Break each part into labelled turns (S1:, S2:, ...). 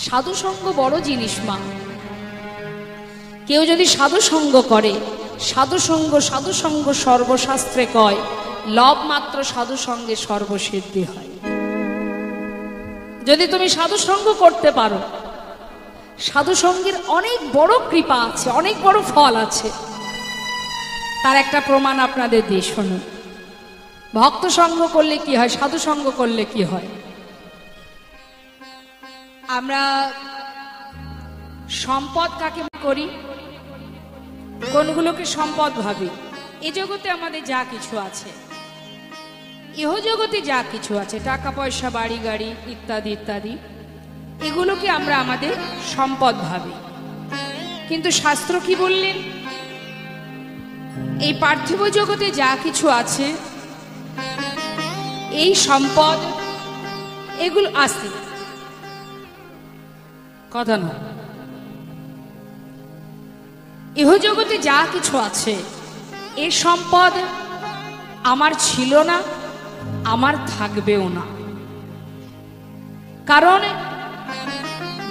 S1: সাধুসঙ্গ বড় জিনিস মা। কেউ যদি সাধুসঙ্গ করে, সাধুসঙ্গ সাধুসঙ্গ সর্বশাস্ত্রে কয়, লব মাত্র সাধুসঙ্গে সর্বসিদ্ধি হয়। যদি তুমি সাধুসঙ্গ করতে পারো, সাধুসঙ্গের অনেক বড় কৃপা আছে, অনেক বড় ফল আছে। তার একটা প্রমাণ আপনাদের দিয়ে শুনুন। ভক্ত সঙ্গ করলে কি হয়, সাধুসঙ্গ করলে কি হয়? আমরা সম্পদ কাকে করি? কোনগুলোকে সম্পদ ভাবি? এ জগতে আমাদের যা কিছু আছে, ইহ জগতে যা কিছু আছে, টাকা পয়সা, বাড়ি গাড়ি ইত্যাদি ইত্যাদি, এগুলোকে আমরা আমাদের সম্পদ ভাবি। কিন্তু শাস্ত্র কি বললেন? এই পার্থিব জগতে যা কিছু আছে, এই সম্পদ, এগুলো আসতে কথা নয়। ইহ জগতে যা কিছু আছে, এই সম্পদ আমার ছিল না, আমার থাকবেও না। কারণ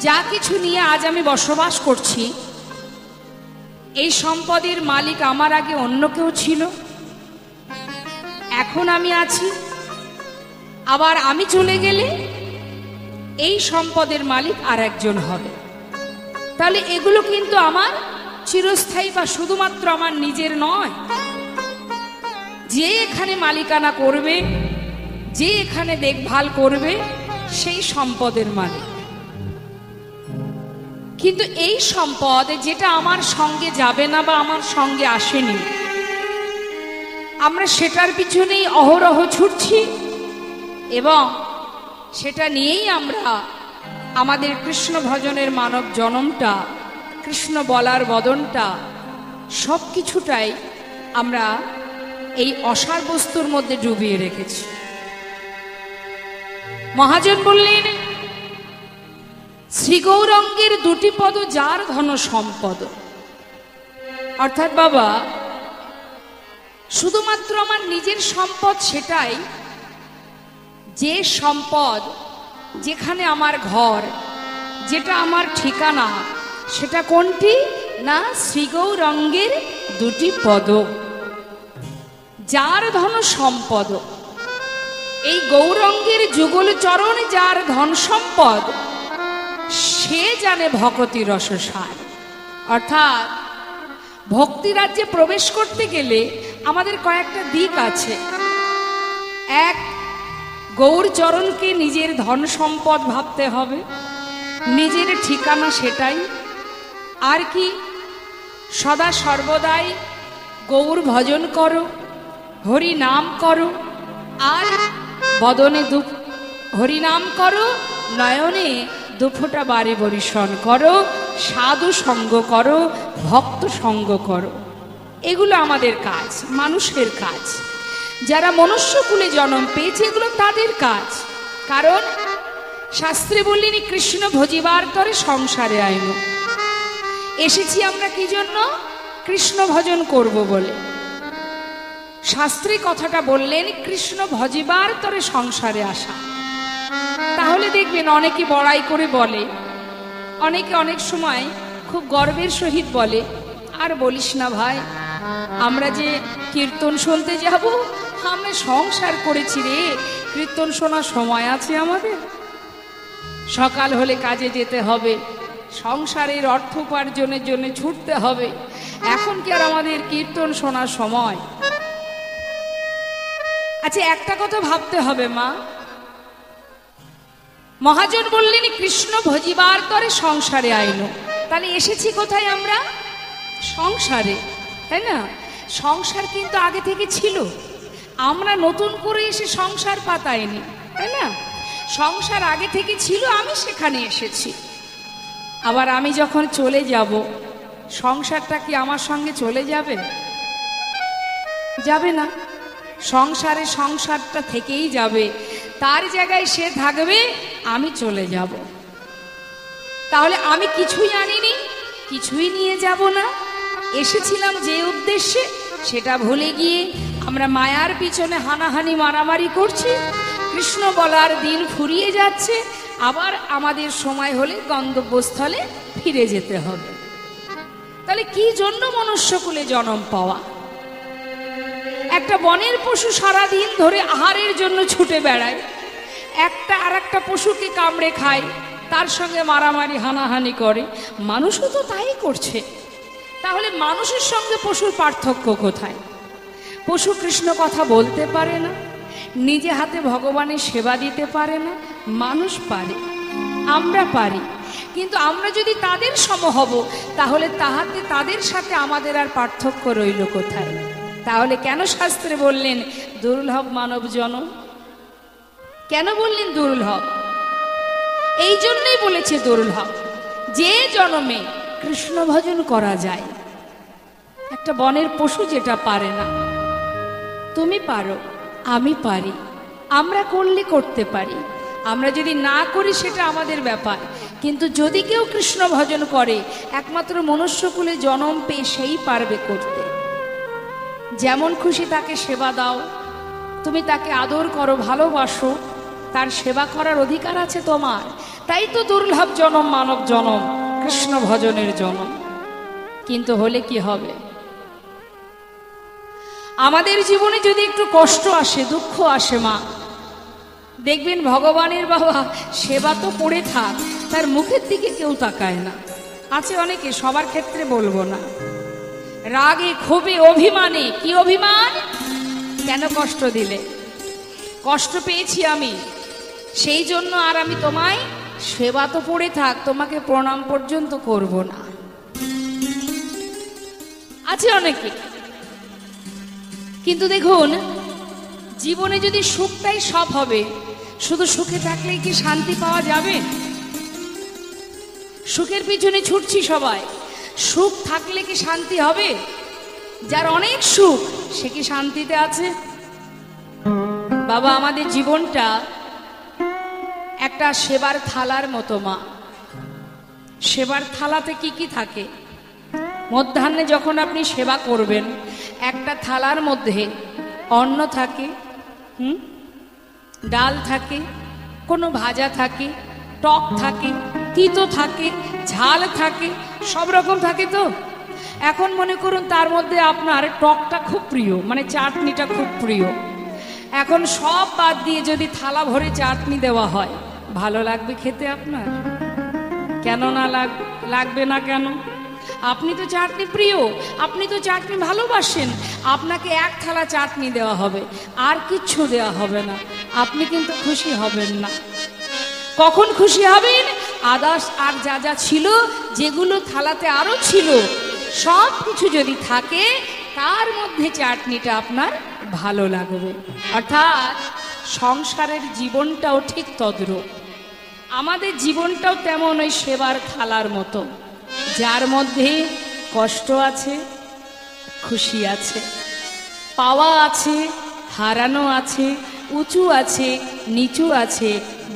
S1: যা কিছু নিয়ে আজ আমি বসবাস করছি, এই সম্পদের মালিক আমার আগে অন্য কেউ ছিল, এখন আমি আছি, আবার আমি চলে গেলে এই সম্পদের মালিক আর একজন হবে। তাহলে এগুলো কিন্তু আমার চিরস্থায়ী বা শুধুমাত্র আমার নিজের নয়। যে এখানে মালিকানা করবে, যে এখানে দেখভাল করবে, সেই সম্পদের মালিক। কিন্তু এই সম্পদ যেটা আমার সঙ্গে যাবে না বা আমার সঙ্গে আসেনি, আমরা সেটার পিছনেই অহরহ ছুটছি এবং সেটা নিয়েই আমরা আমাদের কৃষ্ণ ভজনের মানব জনমটা, কৃষ্ণ বলার বদনটা, সব কিছুটাই আমরা এই অসার বস্তুর মধ্যে ডুবিয়ে রেখেছি। মহাজন বললেন, শ্রী গৌরাঙ্গের দুটি পদ যার ধন সম্পদ। অর্থাৎ বাবা, শুধুমাত্র আমার নিজের সম্পদ সেটাই, যে সম্পদ, যেখানে আমার ঘর, যেটা আমার ঠিকানা, সেটা কোনটি না শ্রী গৌরাঙ্গের দুটি পদ। যার ধন সম্পদ, এই গৌরাঙ্গের যুগল চরণ যার ধন সম্পদ, সে জানে ভক্তি রসসার। অর্থাৎ ভক্তি রাজ্যে প্রবেশ করতে গেলে আমাদের কয়েকটা দিক আছে। এক, গৌরচরণকে নিজের ধন সম্পদ ভাবতে হবে, নিজের ঠিকানা সেটাই। আর কি? সদা সর্বদাই গৌর ভজন করো, হরি নাম করো, আর বদনে হরি নাম করো, নয়নে দুফোঁটা বারে বরিশন করো, সাধু সঙ্গ করো, ভক্ত সঙ্গ করো। এগুলো আমাদের কাজ, মানুষের কাজ। যারা মনুষ্যকুলে জন্ম পেয়েছে, এগুলো তাদের কাজ। কারণ শাস্ত্রে বললেন, কৃষ্ণ ভজিবার তরে সংসারে আইন। এসেছি আমরা কি জন্য? কৃষ্ণ ভজন করব বলে। শাস্ত্রে কথাটা বললেন, কৃষ্ণ ভজিবার তরে সংসারে আসা। তাহলে দেখবেন অনেকে বড়াই করে বলে, অনেকে অনেক সময় খুব গর্বের সহিত বলে, আর বলিস না ভাই, আমরা যে কীর্তন শুনতে যাব, আমরা সংসার করেছি রে, কীর্তন শোনার সময় আছে আমাদের? সকাল হলে কাজে যেতে হবে, সংসারের অর্থ উপার্জনের জন্য ছুটতে হবে, এখন কি আর আমাদের কীর্তন শোনার সময়? আচ্ছা, একটা কথা ভাবতে হবে মা। মহাজন বললেন, কৃষ্ণ ভজিবার তরে সংসারে আইন। তাহলে এসেছি কোথায় আমরা? সংসারে, তাই না? সংসার কিন্তু আগে থেকে ছিল, আমরা নতুন করে এসে সংসার পাতাইনি, তাই না? সংসার আগে থেকে ছিল, আমি সেখানে এসেছি। আবার আমি যখন চলে যাব, সংসারটা কি আমার সঙ্গে চলে যাবে? যাবে না। সংসারে সংসারটা থেকেই যাবে, তার জায়গায় সে থাকবে, আমি চলে যাব। তাহলে আমি কিছুই আনিনি, কিছুই নিয়ে যাব না। এসেছিলাম যে উদ্দেশ্যে, সেটা ভুলে গিয়ে আমরা মায়ার পিছনে হানাহানি মারামারি করছি। কৃষ্ণ বলার দিন ফুরিয়ে যাচ্ছে, আবার আমাদের সময় হলে গন্তব্যস্থলে ফিরে যেতে হবে। তাহলে কি জন্য মনুষ্যকুলে জন্ম পাওয়া? একটা বনের পশু সারাদিন ধরে আহারের জন্য ছুটে বেড়ায়, একটা আর একটা পশুকে কামড়ে খায়, তার সঙ্গে মারামারি হানাহানি করে, মানুষও তো তাই করছে। তাহলে মানুষের সঙ্গে পশুর পার্থক্য কোথায়? পশু কৃষ্ণ কথা বলতে পারে না, নিজে হাতে ভগবানের সেবা দিতে পারে না, মানুষ পারে, আমরা পারি। কিন্তু আমরা যদি তাদের সম হব, তাহলে তাহাতে তাদের সাথে আমাদের আর পার্থক্য রইল কোথায়? তাহলে কেন শাস্ত্রে বললেন দুর্লভ মানব জনম? কেন বললেন দুর্লভ? এই জন্যই বলেছে দুর্লভ, যে জন্মে কৃষ্ণ ভজন করা যায়। একটা বনের পশু যেটা পারে না, তুমি পারো, আমি পারি, আমরা করলে করতে পারি, আমরা যদি না করি সেটা আমাদের ব্যাপার। কিন্তু যদি কেউ কৃষ্ণ ভজন করে, একমাত্র মনুষ্যকুলে জন্ম পেয়ে সেই পারবে করতে। যেমন খুশি তাকে সেবা দাও, তুমি তাকে আদর করো, ভালোবাসো, তার সেবা করার অধিকার আছে তোমার। তাই তো দুর্লভ জনম মানব জনম, কৃষ্ণ ভজনের জনম। কিন্তু হলে কি হবে? আমাদের জীবনে যদি একটু কষ্ট আসে, দুঃখ আসে, মা দেখবেন ভগবানের বাবা সেবা তো পড়ে থাক, তার মুখের দিকে কেউ তাকায় না। আছে অনেকে, সবার ক্ষেত্রে বলবো না। রাগে, ক্ষোভে, অভিমানে। কি অভিমান? কেন কষ্ট দিলে? কষ্ট পেয়েছি আমি, সেই জন্য আর আমি তোমায়, সেবা তো পড়ে থাক, তোমাকে প্রণাম পর্যন্ত করব না। আছে অনেকে। কিন্তু দেখুন, জীবনে যদি সুখটাই সব হবে, শুধু সুখে থাকলেই কি শান্তি পাওয়া যাবে? সুখের পিছনে ছুটছি সবাই, সুখ থাকলে কি শান্তি হবে? যার অনেক সুখ, সে কি শান্তিতে আছে? বাবা, আমাদের জীবনটা একটা সেবার থালার মতো মা। সেবার থালাতে কি কি থাকে? মধ্যাহ্নে যখন আপনি সেবা করবেন, একটা থালার মধ্যে অন্ন থাকে, ডাল থাকে, কোনো ভাজা থাকে, টক থাকে, তিতো থাকে, ঝাল থাকে, সব রকম থাকে। তো এখন মনে করুন তার মধ্যে আপনার টকটা খুব প্রিয়, মানে চাটনিটা খুব প্রিয়। এখন সব বাদ দিয়ে যদি থালা ভরে চাটনি দেওয়া হয়, ভালো লাগবে খেতে আপনার? কেন না লাগবে না কেন? আপনি তো চাটনি প্রিয়, আপনি তো চাটনি ভালোবাসেন, আপনাকে এক থালা চাটনি দেওয়া হবে, আর কিচ্ছু দেওয়া হবে না, আপনি কিন্তু খুশি হবেন না। কখন খুশি হবেন? আদার্স আর যা যা ছিল, যেগুলো থালাতে আরো ছিল, সব কিছু যদি থাকে, তার মধ্যে চাটনিটা আপনার ভালো লাগবে। অর্থাৎ সংসারের জীবনটাও ঠিক তদ্রূপ, আমাদের জীবনটাও তেমন ওই সেবার থালার মতো, যার মধ্যে কষ্ট আছে, খুশি আছে, পাওয়া আছে, হারানো আছে, উঁচু আছে, নিচু আছে,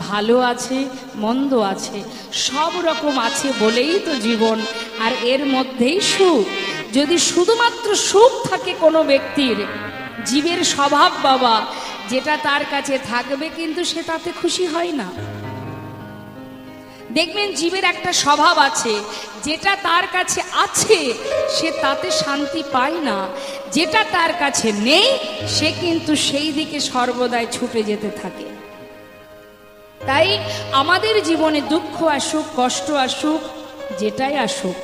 S1: ভালো আছে, মন্দ আছে, সব রকম আছে বলেই তো জীবন। আর এর মধ্যেই সুখ। যদি শুধুমাত্র সুখ থাকে কোনো ব্যক্তির, জীবের স্বভাব বাবা যেটা তার কাছে থাকবে, কিন্তু সে তাতে খুশি হয় না। দেখবেন জীবের একটা স্বভাব আছে, যেটা তার কাছে আছে সে তাতে শান্তি পায় না, যেটা তার কাছে নেই সে কিন্তু সেই দিকে সর্বদাই ছুটে যেতে থাকে। তাই আমাদের জীবনে দুঃখ আসুক, কষ্ট আসুক, যেটাই আসুক,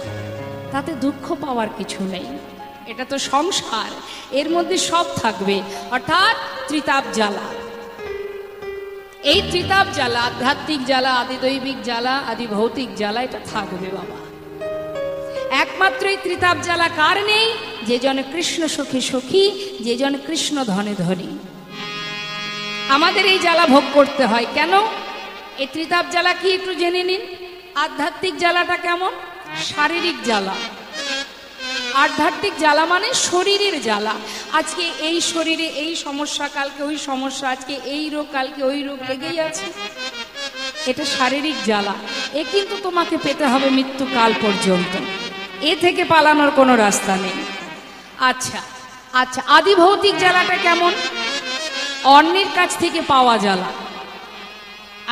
S1: তাতে দুঃখ পাওয়ার কিছু নেই। এটা তো সংসার, এর মধ্যে সব থাকবে। অর্থাৎ ত্রিতাপ জ্বালা, এই ত্রিতাপ জ্বালা, আধ্যাত্মিক জ্বালা, আদি দৈবিক জ্বালা, আদি ভৌতিক জ্বালা, এটা থাকবে বাবা। একমাত্র এই ত্রিতাপ জ্বালা কার নেই? যে জন কৃষ্ণ সখী সখী, যে জন কৃষ্ণ ধনে ধনী। আমাদের এই জ্বালা ভোগ করতে হয়। কেন? এই ত্রিতাপ জ্বালা কি একটু জেনে নিন। আধ্যাত্মিক জ্বালাটা কেমন? শারীরিক জ্বালা। আধ্যাত্মিক জ্বালা মানে শরীরের জ্বালা। আজকে এই শরীরে এই সমস্যা, কালকে ওই সমস্যা, আজকে এই রোগ, কালকে ওই রোগ লেগেই আছে, এটা শারীরিক জ্বালা। এ কিন্তু তোমাকে পেতে হবে মৃত্যুকাল পর্যন্ত, এ থেকে পালানোর কোনো রাস্তা নেই। আচ্ছা আচ্ছা, আদি ভৌতিক জ্বালাটা কেমন? অন্যের কাছ থেকে পাওয়া জ্বালা।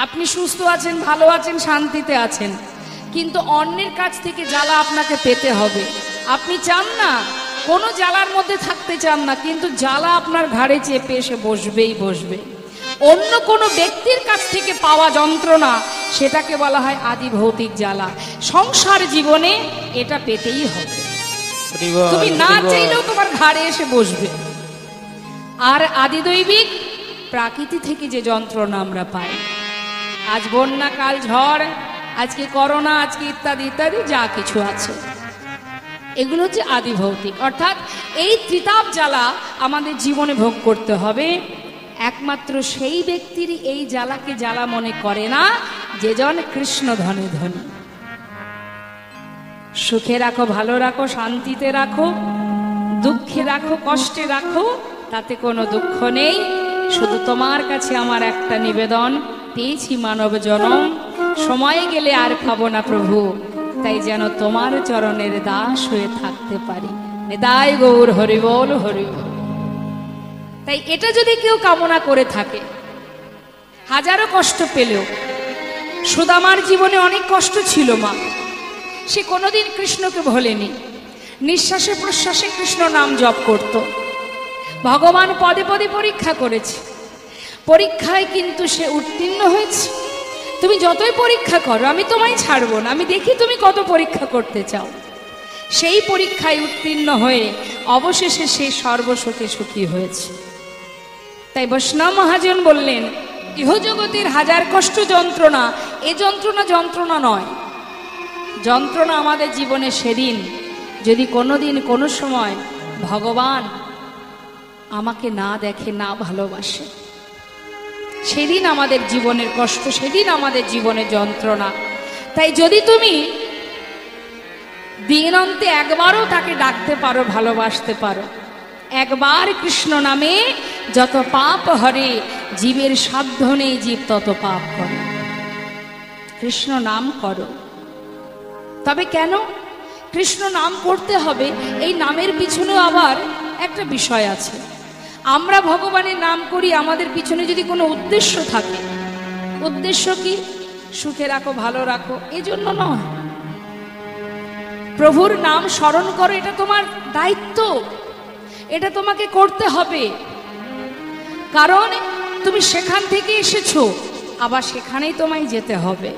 S1: আপনি সুস্থ আছেন, ভালো আছেন, শান্তিতে আছেন, কিন্তু অন্যের কাছ থেকে জ্বালা আপনাকে পেতে হবে। আপনি চান না, কোনো জ্বালার মধ্যে থাকতে চান না, কিন্তু জ্বালা আপনার ঘাড়ে চেপে এসে বসবেই বসবে। অন্য কোনো ব্যক্তির কাছ থেকে পাওয়া যন্ত্রণা, সেটাকে বলা হয় আদি ভৌতিক জ্বালা। সংসার জীবনে এটা পেতেই হবে, তুমি না চাইলেও তোমার ঘাড়ে এসে বসবে। আর আদি দৈবিক প্রাকৃতি থেকে যে যন্ত্রণা আমরা পাই, আজ বন্যা, কাল ঝড়, আজকে করোনা, আজকে ইত্যাদি ইত্যাদি যা কিছু আছে, এগুলো হচ্ছে আদি ভৌতিক। অর্থাৎ এই ত্রিতাপ জ্বালা আমাদের জীবনে ভোগ করতে হবে। একমাত্র সেই ব্যক্তির এই জ্বালাকে জ্বালা মনে করে না যে জন কৃষ্ণ ধনে ধনী। সুখে রাখো, ভালো রাখো, শান্তিতে রাখো, দুঃখে রাখো, কষ্টে রাখো, তাতে কোনো দুঃখ নেই। শুধু তোমার কাছে আমার একটা নিবেদন, পেয়েছি মানব জনম, সময় গেলে আর পাবো না প্রভু, তাই যেন তোমার চরণের দাস হয়ে থাকতে পারি। নিতাই গৌর হরি বল, হরি বল। তাই এটা যদি কেউ কামনা করে থাকে, হাজারো কষ্ট পেলেও, সুদামার জীবনে অনেক কষ্ট ছিল মা, সে কোনোদিন কৃষ্ণকে ভোলেনি, নিঃশ্বাসে প্রশ্বাসে কৃষ্ণ নাম জপ করত। ভগবান পদে পদে পরীক্ষা করেছে, পরীক্ষায় কিন্তু সে উত্তীর্ণ হয়েছে। তুমি যতই পরীক্ষা করো আমি তোমায় ছাড়বো না, আমি দেখি তুমি কত পরীক্ষা করতে চাও। সেই পরীক্ষায় উত্তীর্ণ হয়ে অবশেষে সে সর্বসুখে সুখী হয়েছে। তাই বৈষ্ণব মহাজন বললেন, ইহজগতের হাজার কষ্ট যন্ত্রণা, এ যন্ত্রণা যন্ত্রণা নয়। যন্ত্রণা আমাদের জীবনে সেদিন যদি কোনোদিন কোনো সময় ভগবান আমাকে না দেখে, না ভালোবাসে, সেদিন আমাদের জীবনের কষ্ট, সেদিন আমাদের জীবনের যন্ত্রণা। তাই যদি তুমি দিন অন্তে একবারও তাকে ডাকতে পারো, ভালোবাসতে পারো, একবার কৃষ্ণ নামে যত পাপ হরে, জীবের সাধ্য নেই জীব তত পাপ করে। কৃষ্ণ নাম করো। তবে কেন কৃষ্ণ নাম করতে হবে? এই নামের পিছনেও আবার একটা বিষয় আছে। আমরা ভগবানের নাম করি, আমাদের পিছনে যদি কোনো উদ্দেশ্য থাকে, উদ্দেশ্য কি? সুখে রাখো, ভালো রাখো, এজন্য নয়। প্রভুর নাম স্মরণ করো, এটা তোমার দায়িত্ব, এটা তোমাকে করতে হবে। কারণ তুমি সেখান থেকে এসেছো, আবার সেখানেই তোমায় যেতে হবে।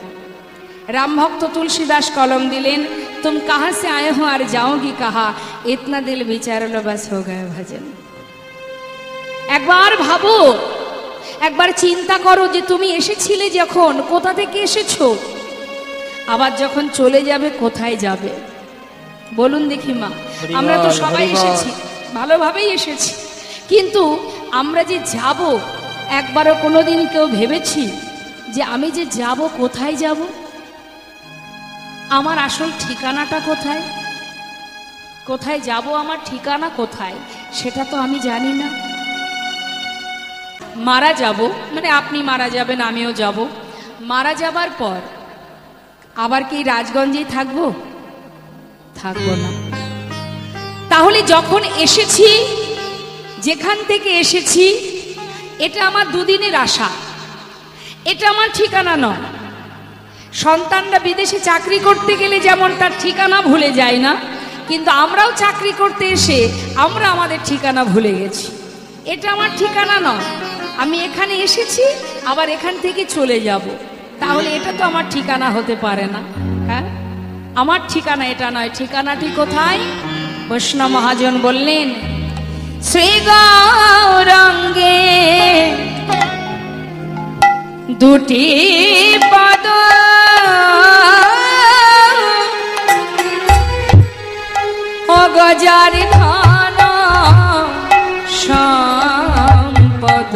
S1: রামভক্ত তুলসীদাস কলম দিলেন, তুম কাহা সে আয়ে হো আর যাওগি কাহা, ইতনা দিল বিচার লো বাস হো গয়া ভজন। একবার ভাবো, একবার চিন্তা করো যে তুমি এসেছিলে যখন, কোথা থেকে এসেছো, আবার যখন চলে যাবে কোথায় যাবে? বলুন দেখি মা, আমরা তো সবাই এসেছি, ভালোভাবেই এসেছি, কিন্তু আমরা যে যাব, একবারও কোনোদিন কেউ ভেবেছি যে আমি যে যাব কোথায় যাব? আমার আসল ঠিকানাটা কোথায়? কোথায় যাব, আমার ঠিকানা কোথায়, সেটা তো আমি জানি না। মারা যাব মানে আপনি মারা যাবেন, আমিও যাব। মারা যাবার পর আবার কি রাজগঞ্জেই থাকবো? থাকবো না। তাহলে যখন এসেছি, যেখান থেকে এসেছি, এটা আমার দুদিনের আশা, এটা আমার ঠিকানা নয়। সন্তানরা বিদেশে চাকরি করতে গেলে যেমন তার ঠিকানা ভুলে যায় না, কিন্তু আমরাও চাকরি করতে এসে আমরা আমাদের ঠিকানা ভুলে গেছি। এটা আমার ঠিকানা নয়, আমি এখানে এসেছি, আবার এখান থেকে চলে যাব, তাহলে এটা তো আমার ঠিকানা হতে পারে না। হ্যাঁ, আমার ঠিকানা এটা নয়। ঠিকানাটি কোথায়? বৈষ্ণব মহাজন বললেন, শ্রী গৌরাঙ্গে দুটি পদ, অগজার ধন সম্পদ।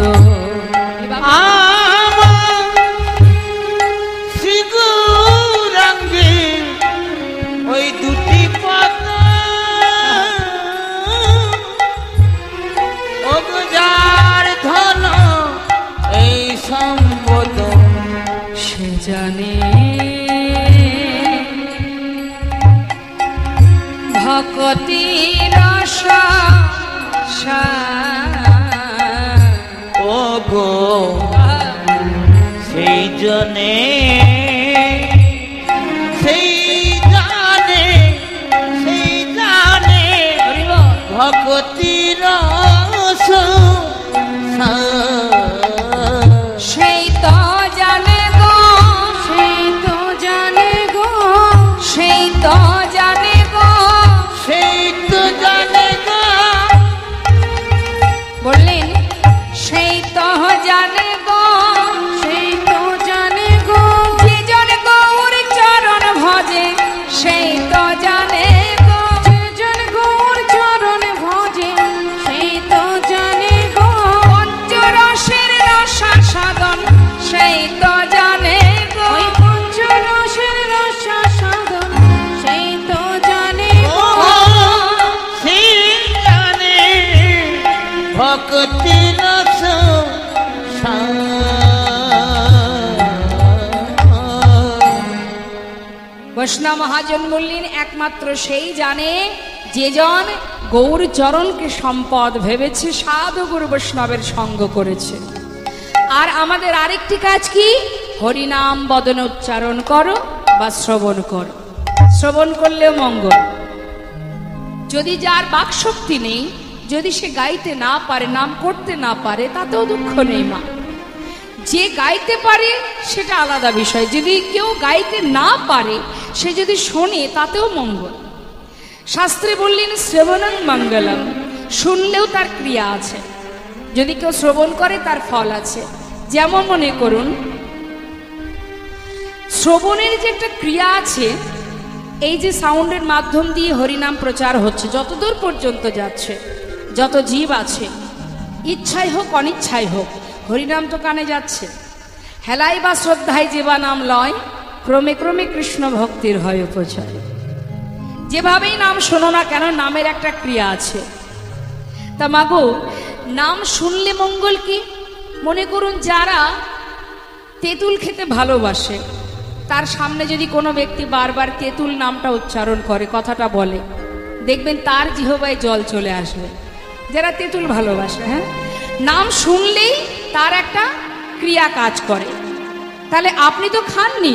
S2: শ্রী গৌরাঙ্গে ওই দুটি পদ, অগজার ধন এই সম্পদ।
S1: সে জানে ভক্তির আশা
S2: ও গো, সেই
S1: বৈষ্ণব মহাজন বললেন একমাত্র সেই জানে যে জন গৌর চরণকে সম্পদ ভেবেছে, সাধু গুরু বৈষ্ণবের সঙ্গ করেছে। আর আমাদের আরেকটি কাজ কি? হরিনাম বদন উচ্চারণ করো বা শ্রবণ করো। শ্রবণ করলেও মঙ্গল। যদি যার বাকশক্তি নেই, যদি সে গাইতে না পারে, নাম করতে না পারে, তাতেও দুঃখ নেই মা। যে গাইতে পারে সেটা আলাদা বিষয়। যদি কেউ গাইতে না পারে, সে যদি শোনে, তাতেও মঙ্গল। শাস্ত্রে বললেন শ্রবণং মঙ্গলম, শুনলেও তার ক্রিয়া আছে। যদি কেউ শ্রবণ করে তার ফল আছে। যেমন মনে করুন, শ্রবণের যে একটা ক্রিয়া আছে, এই যে সাউন্ডের মাধ্যম দিয়ে হরিনাম প্রচার হচ্ছে, যতদূর পর্যন্ত যাচ্ছে, যত জীব আছে, ইচ্ছাই হোক অনিচ্ছাই হোক, হরিনাম তো কানে যাচ্ছে। হেলাই বা শ্রদ্ধায় যেবা নাম লয়, ক্রমে ক্রমে কৃষ্ণ ভক্তির হয় উপচয়। যেভাবেই নাম শোনো না কেন, নামের একটা ক্রিয়া আছে। তা মাগো, নাম শুনলে মঙ্গল কি? মনে করুন যারা তেঁতুল খেতে ভালোবাসে, তার সামনে যদি কোনো ব্যক্তি বারবার তেঁতুল নামটা উচ্চারণ করে, কথাটা বলে, দেখবেন তার জিহ্বায় জল চলে আসবে। যারা তেঁতুল ভালোবাসে, হ্যাঁ, নাম শুনলেই তার একটা ক্রিয়া কাজ করে। তাহলে আপনি তো খাননি,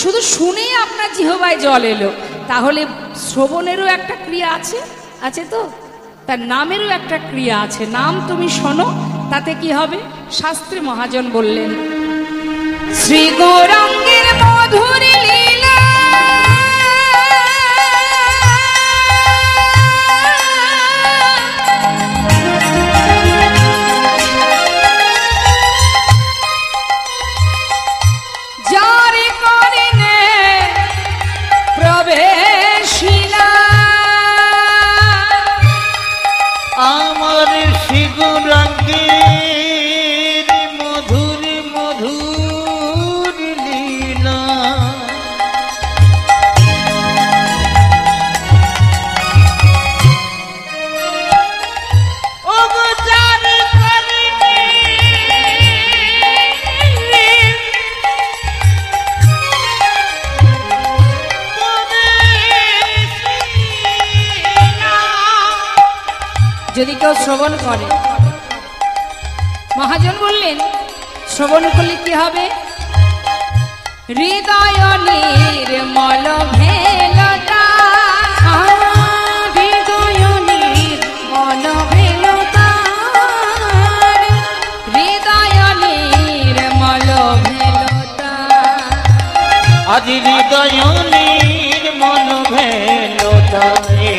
S1: শুধু শুনেই আপনার জিহ্বায় জল এলো, তাহলে শ্রবণেরও একটা ক্রিয়া আছে, আছে তো? তার নামেরও একটা ক্রিয়া আছে। নাম তুমি শোনো, তাতে কি হবে? শাস্ত্রে মহাজন বললেন শ্রী গৌরাঙ্গের মধুর লীলা, যারে করিনে প্রবেশিলা,
S2: আমার শ্রী গৌরাঙ্গের মধুর মধুর লীলা। ও গো যারে করিনে
S1: যদি কেউ শ্রবণ করে, মহাজন বললেন শ্রবণ করলে কি হবে? হৃদয় নির্মল ভেলতা, হৃদয় নির্মল ভেলতা, হৃদয় নির্মল ভেলতা,
S2: আজ হৃদয় নির্মল ভেলতারে।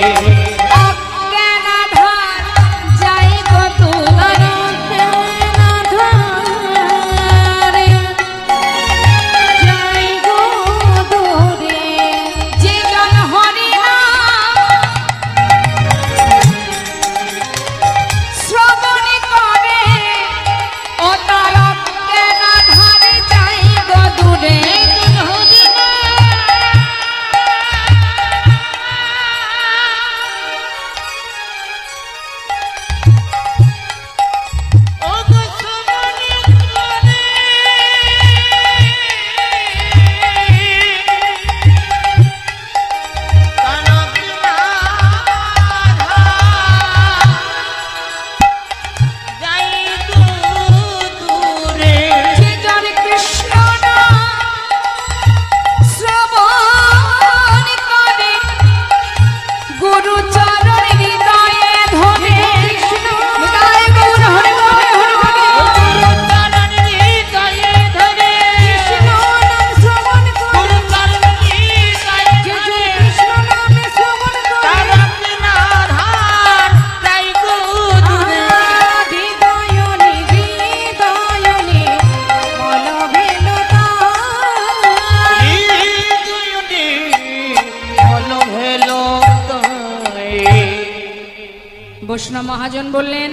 S1: বৈষ্ণব মহাজন বললেন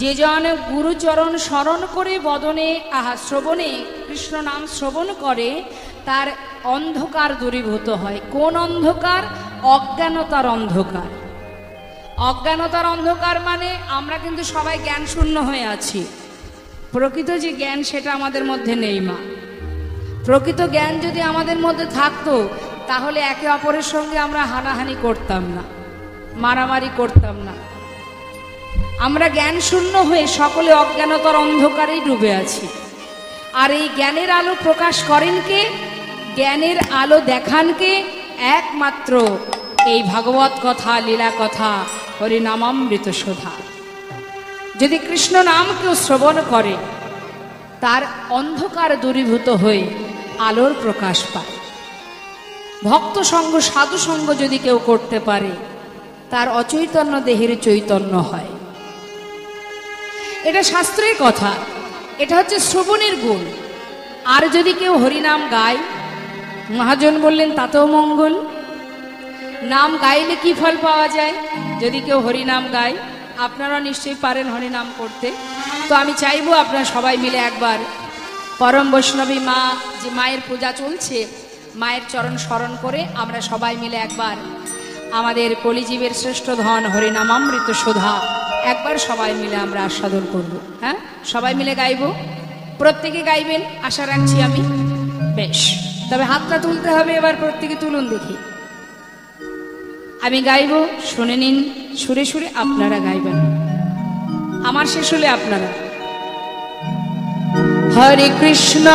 S1: যে জন গুরুচরণ স্মরণ করে বদনে শ্রবণে কৃষ্ণ নাম শ্রবণ করে, তার অন্ধকার দূরীভূত হয়। কোন অন্ধকার? অজ্ঞানতার অন্ধকার। অজ্ঞানতার অন্ধকার মানে আমরা কিন্তু সবাই জ্ঞান শূন্য হয়ে আছি, প্রকৃত যে জ্ঞান সেটা আমাদের মধ্যে নেই মা। প্রকৃত জ্ঞান যদি আমাদের মধ্যে থাকতো তাহলে একে অপরের সঙ্গে আমরা হানাহানি করতাম না, মারামারি করতাম না। আমরা জ্ঞান শূন্য হয়ে সকলে অজ্ঞানতার অন্ধকারেই ডুবে আছি। আর এই জ্ঞানের আলো প্রকাশ করেন কে? জ্ঞানের আলো দেখান কে? একমাত্র এই ভাগবত কথা, লীলা কথা, হরিনামামৃত সুধা। যদি কৃষ্ণ নাম কেউ শ্রবণ করে তার অন্ধকার দূরীভূত হয়ে আলোর প্রকাশ পায়। ভক্ত সঙ্গ, সাধু সঙ্গ যদি কেউ করতে পারে তার অচৈতন্য দেহের চৈতন্য হয়। এটা শাস্ত্রের কথা, এটা হচ্ছে শ্রবণের গুণ। আর যদি কেউ হরিনাম গায়, মহাজন বললেন তাতেও মঙ্গল। নাম গাইলে কি ফল পাওয়া যায়? যদি কেউ হরিনাম গায়, আপনারা নিশ্চয়ই পারেন হরিনাম করতে, তো আমি চাইবো আপনারা সবাই মিলে একবার পরম বৈষ্ণবী মা, যে মায়ের পূজা চলছে, মায়ের চরণ স্মরণ করে আমরা সবাই মিলে একবার আমাদের কলিজীবের শ্রেষ্ঠ ধন হরিনামামৃত সুধা একবার সবাই মিলে আমরা আস্বাদন করব। হ্যাঁ, সবাই মিলে গাইব, প্রত্যেকে গাইবেন আশা রাখছি আমি। বেশ, তবে হাতটা তুলতে হবে, এবার প্রত্যেকে তুলুন দেখি। আমি গাইব, শুনে নিন, সুরে সুরে আপনারা গাইবেন, আমার শেষ হলে আপনারা। হরে কৃষ্ণ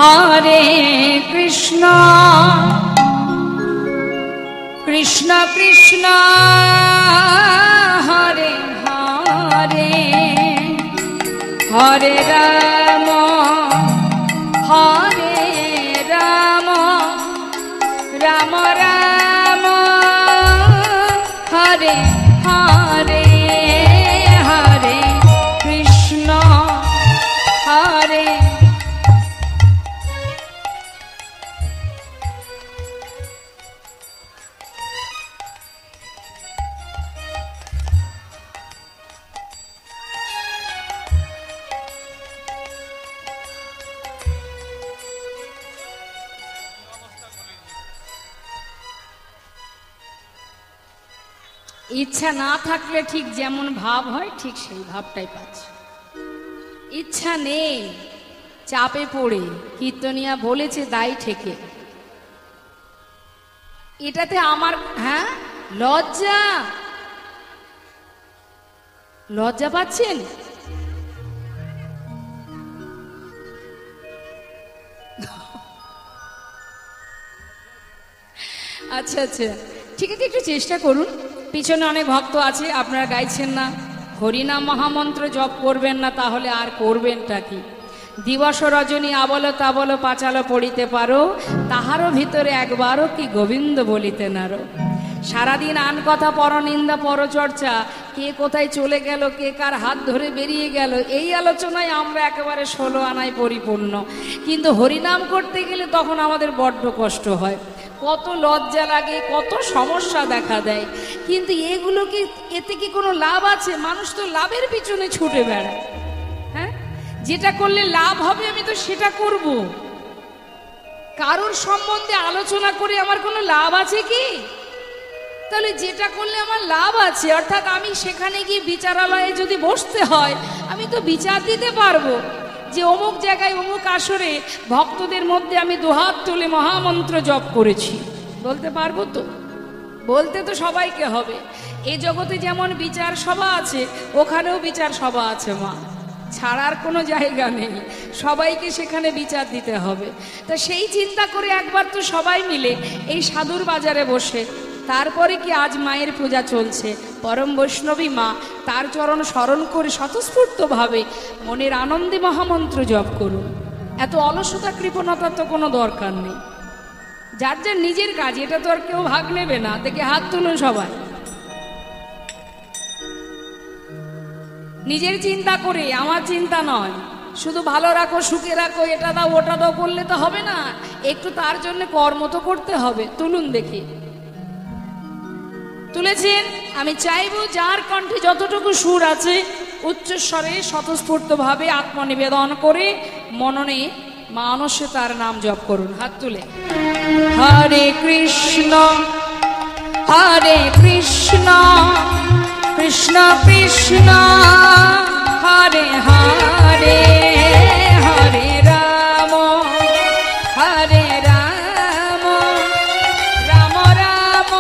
S1: হরে কৃষ্ণ কৃষ্ণ কৃষ্ণ হরে হরে, হরে রাম হরে রাম, রাম রাম হরে হরে, হরে কৃষ্ণ হরে। ইচ্ছা না থাকলে ঠিক যেমন ভাব হয় ঠিক সেই ভাবটাই পাচ্ছে। ইচ্ছা নেই, চাপে পড়ে কীর্তনিয়া বলেছে দায় ঠেকে, এটাতে আমার হ্যাঁ লজ্জা, লজ্জা পাচ্ছেন? আচ্ছা আচ্ছা, ঠিক আছে, একটু চেষ্টা করুন। পিছনে অনেক ভক্ত আছে, আপনারা গাইছেন না, হরিনাম মহামন্ত্র জপ করবেন না, তাহলে আর করবেনটা কি? দিবস রজনী আবল তাবল পাঁচাল পড়িতে পারো, তাহারও ভিতরে একবারও কি গোবিন্দ বলিতে নারো। সারাদিন আন কথা, পরনিন্দা, পরচর্চা, কে কোথায় চলে গেল, কে কার হাত ধরে বেরিয়ে গেল, এই আলোচনায় আমরা একেবারে 16 আনায় পরিপূর্ণ। কিন্তু হরিনাম করতে গেলে তখন আমাদের বড্ড কষ্ট হয়, কত লজ্জা লাগে, কত সমস্যা দেখা দেয়। কিন্তু এগুলো কি, এতে কি কোনো লাভ আছে? মানুষ তো লাভের পিছনে ছুটে বেড়ায়। হ্যাঁ, যেটা করলে লাভ হবে আমি তো সেটা করব। কারোর সম্বন্ধে আলোচনা করে আমার কোনো লাভ আছে কি? তাহলে যেটা করলে আমার লাভ আছে, অর্থাৎ আমি সেখানে গিয়ে বিচারালয়ে যদি বসতে হয়, আমি তো বিচার দিতে পারবো যে অমুক জায়গায় অমুক আসরে ভক্তদের মধ্যে আমি দুহাত তুলে মহামন্ত্র জপ করেছি, বলতে পারবো তো? বলতে তো সবাইকে হবে। এই জগতে যেমন বিচার সভা আছে, ওখানেও বিচার সভা আছে মা, ছাড়ার কোনো জায়গা নেই, সবাইকে সেখানে বিচার দিতে হবে। তা সেই চিন্তা করে একবার তো সবাই মিলে এই সাধুর বাজারে বসে, তারপরে কি আজ মায়ের পূজা চলছে, পরম বৈষ্ণবী মা, তার চরণ স্মরণ করে স্বতঃস্ফূর্তভাবে মনের আনন্দে মহামন্ত্র জপ করুন। এত অলসতা কৃপণতার তো কোনো দরকার নেই। যার যার নিজের কাজ, এটা তো আর কেউ ভাগ নেবে না। দেখে হাত তুলুন সবাই, নিজের চিন্তা করে, আমার চিন্তা নয়। শুধু ভালো রাখো, সুখে রাখো, এটা দাও ওটা দাও করলে তো হবে না, একটু তার জন্য কর্ম তো করতে হবে। তুলুন দেখি, তুলেছেন? আমি চাইবো যার কণ্ঠে যতটুকু সুর আছে উচ্চস্বরে স্বতঃস্ফূর্তভাবে আত্মনিবেদন করে মননে মানসে তার নাম জপ করুন। হাত তুলে হরে কৃষ্ণ হরে কৃষ্ণ কৃষ্ণ কৃষ্ণ হরে হরে, হরে হরে রাম হরে রাম রাম রাম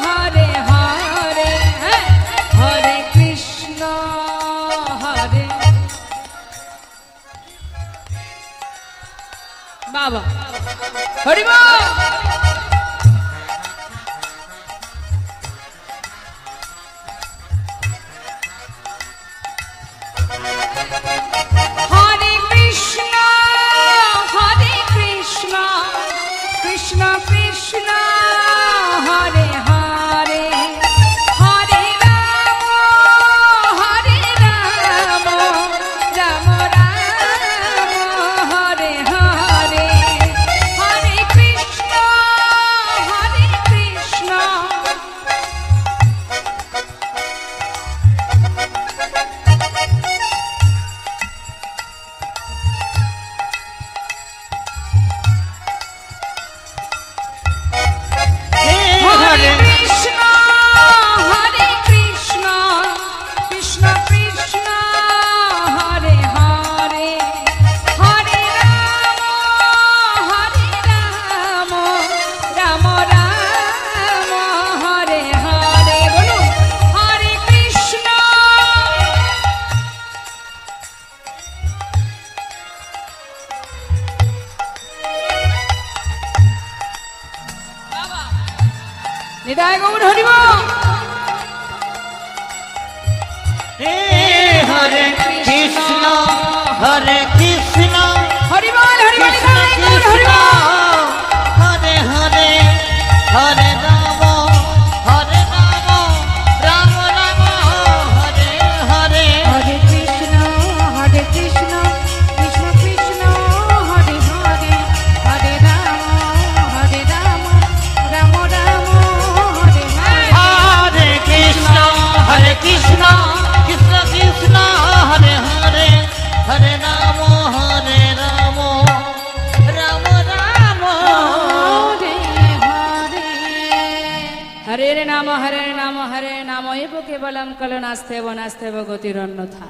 S1: হরে হরে হরে কৃষ্ণ হরে বাবা হরি বল। হরে কৃষ্ণ কৃষ্ণ কৃষ্ণ হরে হরে হরে রাম রাম রাম হরে হরে হরে কৃষ্ণ নিতাই গৌর হরি বল।
S2: হরে কৃষ্ণ হরে কৃষ্ণ
S1: হরি বল হরি বল নিতাই গৌর হরি বল।
S2: হরে হরে হরে রাম রাম রাম হরে হরে
S1: হরে কৃষ্ণ কৃষ্ণ কৃষ্ণ হরে হরে হরে রাম রাম রাম হরে হরে
S2: হরে কৃষ্ণ কৃষ্ণ কৃষ্ণ হরে হরে হরে রাম রাম রাম রাম
S1: হরে হরে নাম এব কেবলম কলো নাস্তেব নাস্তেব গতিরন্যথা।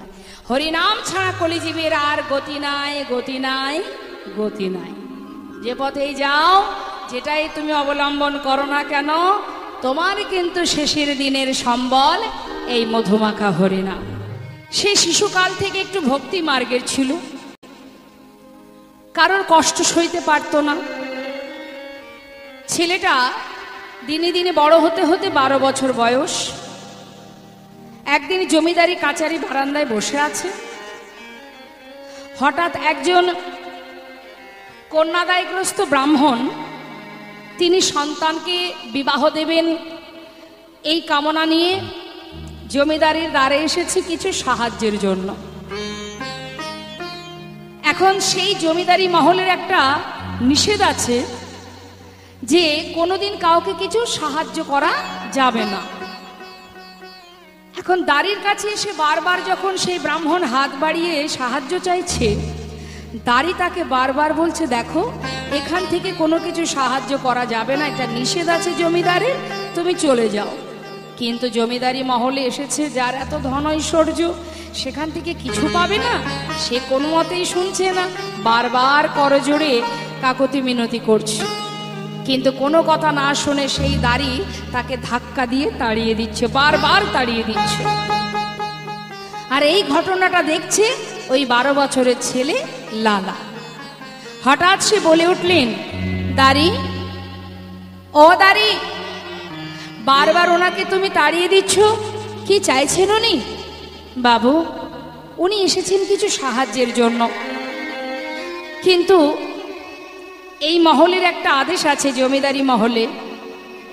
S1: হরি নাম ছাড়া কলিজীবের আর গতি নাই গতি নাই গতি নাই। যে পথেই যাও যেটাই তুমি অবলম্বন করো না কেন তোমার কিন্তু শেষের দিনের সম্বল এই মধুমাখা হরিনাম। সে শিশুকাল থেকে একটু ভক্তি মার্গের ছিল, কারোর কষ্ট সইতে পারত না। ছেলেটা দিনে দিনে বড় হতে হতে 12 বছর বয়স। একদিন জমিদারি কাচারি বারান্দায় বসে আছে। হঠাৎ একজন কন্যাদায়গ্রস্ত ব্রাহ্মণ, তিনি সন্তানকে বিবাহ দেবেন এই কামনা নিয়ে জমিদারির দ্বারে এসেছে কিছু সাহায্যের জন্য। এখন সেই জমিদারি মহলের একটা নিষেধ আছে যে কোনোদিন কাউকে কিছু সাহায্য করা যাবে না। এখন দাড়ির কাছে এসে বারবার যখন সেই ব্রাহ্মণ হাত বাড়িয়ে সাহায্য চাইছে, দাড়ি তাকে বারবার বলছে, দেখো এখান থেকে কোনো কিছু সাহায্য করা যাবে না, এটা নিষেধ আছে জমিদারের, তুমি চলে যাও। কিন্তু জমিদারি মহলে এসেছে যার এত ধন ঐশ্বর্য, সেখান থেকে কিছু পাবে না, সে কোনো মতেই শুনছে না, বারবার করজোড়ে কাকতি মিনতি করছে। কিন্তু কোনো কথা না শুনে সেই দাড়ি তাকে ধাক্কা দিয়ে তাড়িয়ে দিচ্ছে, বারবার তাড়িয়ে দিচ্ছে। আর এই ঘটনাটা দেখছে ওই 12 বছরের ছেলে লালা। হঠাৎ সে বলে উঠলেন, দাড়ি, ও দাড়ি, বারবার ওনাকে তুমি তাড়িয়ে দিচ্ছ, কি চাইছেন উনি? বাবু, উনি এসেছেন কিছু সাহায্যের জন্য, কিন্তু এই মহলের একটা আদেশ আছে, জমিদারি মহলে,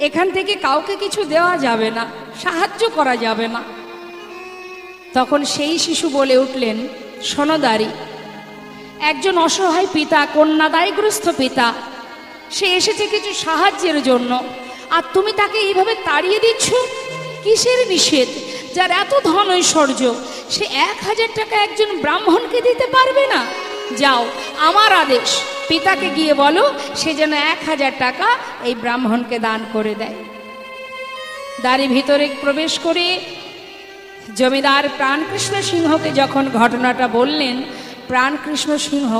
S1: এখান থেকে কাউকে কিছু দেওয়া যাবে না, সাহায্য করা যাবে না। তখন সেই শিশু বলে উঠলেন, শোনো দাড়ি, একজন অসহায় পিতা, কন্যাদায়গ্রস্ত পিতা, সে এসেছে কিছু সাহায্যের জন্য, আর তুমি তাকে এইভাবে তাড়িয়ে দিচ্ছ, কিসের নিষেধ? যার এত ধন ঐশ্বর্য, সে 1000 টাকা একজন ব্রাহ্মণকে দিতে পারবে না? যাও, আমার আদেশ, পিতাকে গিয়ে বলো সে যেন 1000 টাকা এই ব্রাহ্মণকে দান করে দেয়। দাড়ি ভিতরে প্রবেশ করে জমিদার প্রাণকৃষ্ণ সিংহকে যখন ঘটনাটা বললেন, প্রাণকৃষ্ণ সিংহ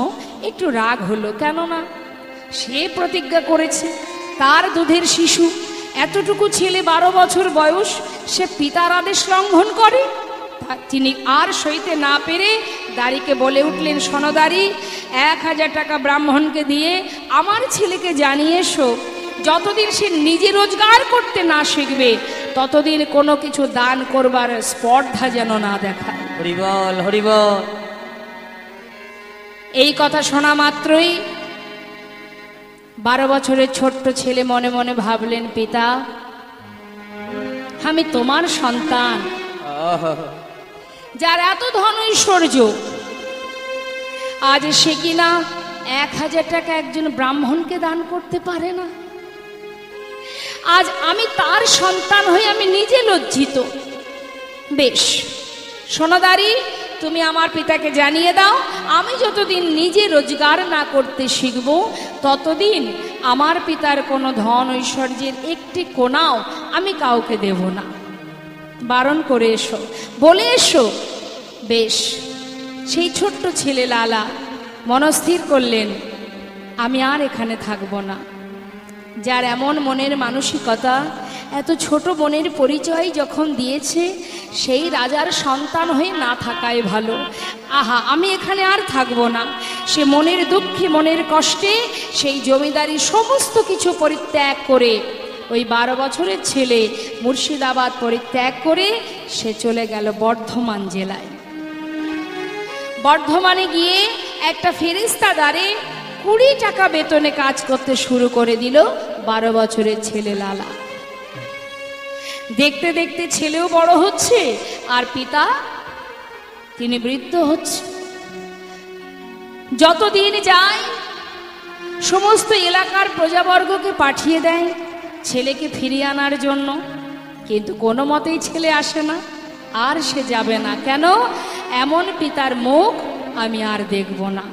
S1: একটু রাগ হলো, কেননা সে প্রতিজ্ঞা করেছে তার দুধের শিশু, এতটুকু ছেলে 12 বছর বয়স, সে পিতার আদেশ লঙ্ঘন করে। তিনি আর সইতে না পেরে দাড়িকে বলে উঠলেন, সনদারি, 1000 টাকা ব্রাহ্মণকে দিয়ে আমার ছেলেকে জানিয়ে এসো, যতদিন সে নিজে রোজগার করতে না শিখবে ততদিন কোনো কিছু দান করবার স্পর্ধা যেন না দেখায়।
S2: হরিবল হরিবল।
S1: এই কথা শোনা মাত্রই 12 বছরের ছোট্ট ছেলে মনে মনে ভাবলেন, পিতা, আমি তোমার সন্তান, যার এত ধন ঐশ্বর্য, আজ সে কিনা 1000 টাকা একজন ব্রাহ্মণকে দান করতে পারে না। আজ আমি তার সন্তান হয়ে আমি নিজে লজ্জিত। বেশ সোনাদারি, তুমি আমার পিতাকে জানিয়ে দাও, আমি যতদিন নিজে রোজগার না করতে শিখব ততদিন আমার পিতার কোনো ধন ঐশ্বর্যের একটি কোনাও আমি কাউকে দেব না। বারণ করে এসো, বলে এসো। বেশ, সেই ছোট্ট ছেলে লালা মনস্থির করলেন, আমি আর এখানে থাকব না। যার এমন মনের মানসিকতা, এত ছোট মনের পরিচয় যখন দিয়েছে, সেই রাজার সন্তান হয়ে না থাকাই ভালো। আহা, আমি এখানে আর থাকব না। সে মনের দুঃখে, মনের কষ্টে সেই জমিদারি সমস্ত কিছু পরিত্যাগ করে, ওই 12 বছরের ছেলে মুর্শিদাবাদ পরিত্যাগ করে সে চলে গেল বর্ধমান জেলায়। বর্ধমানে গিয়ে একটা ফেরেশতাদারে 20 টাকা বেতনে কাজ করতে শুরু করে দিল 12 বছরের ছেলে লালা। দেখতে দেখতে ছেলেও বড় হচ্ছে আর পিতা তিনি বৃদ্ধ হচ্ছে। যতদিন যায় সমস্ত এলাকার প্রজাবর্গকে পাঠিয়ে দেয় ছেলেকে ফিরিয়ে আনার জন্য, কিন্তু কোনো মতেই ছেলে আসে না। আর সে যাবে না। কেন? এমন পিতার মুখ আমি আর দেখব না।